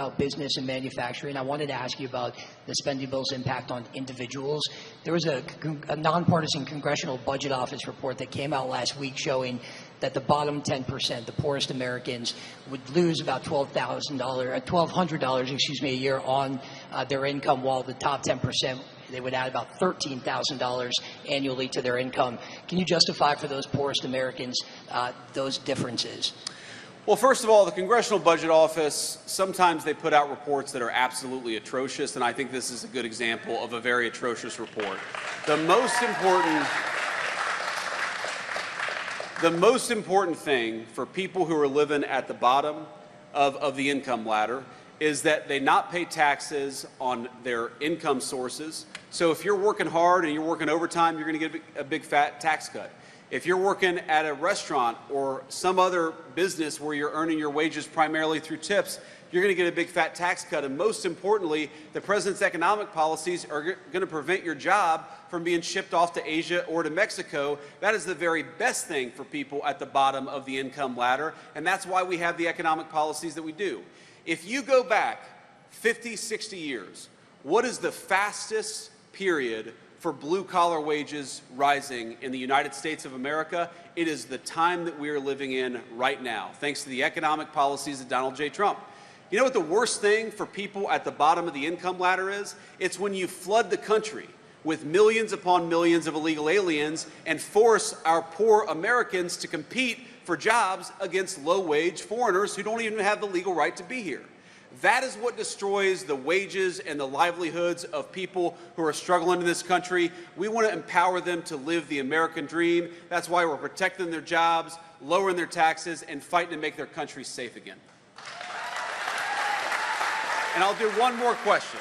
about business and manufacturing. I wanted to ask you about the spending bill's impact on individuals. There was a nonpartisan Congressional Budget Office report that came out last week showing that the bottom 10%, the poorest Americans, would lose about $1,200 a year on their income, while the top 10%, they would add about $13,000 annually to their income. Can you justify for those poorest Americans those differences? Well, first of all, the Congressional Budget Office, sometimes they put out reports that are absolutely atrocious, and I think this is a good example of a very atrocious report. The most important thing for people who are living at the bottom of the income ladder is that they not pay taxes on their income sources. So if you're working hard and you're working overtime, you're going to get a big fat tax cut. If you're working at a restaurant or some other business where you're earning your wages primarily through tips, you're going to get a big fat tax cut. And most importantly, the president's economic policies are going to prevent your job from being shipped off to Asia or to Mexico. That is the very best thing for people at the bottom of the income ladder, and that's why we have the economic policies that we do. If you go back 50, 60 years, what is the fastest period for blue-collar wages rising in the United States of America? It is the time that we are living in right now, thanks to the economic policies of Donald J. Trump. You know what the worst thing for people at the bottom of the income ladder is? It's when you flood the country with millions upon millions of illegal aliens and force our poor Americans to compete for jobs against low-wage foreigners who don't even have the legal right to be here. That is what destroys the wages and the livelihoods of people who are struggling in this country. We want to empower them to live the American dream. That's why we're protecting their jobs, lowering their taxes, and fighting to make their country safe again. And I'll do one more question.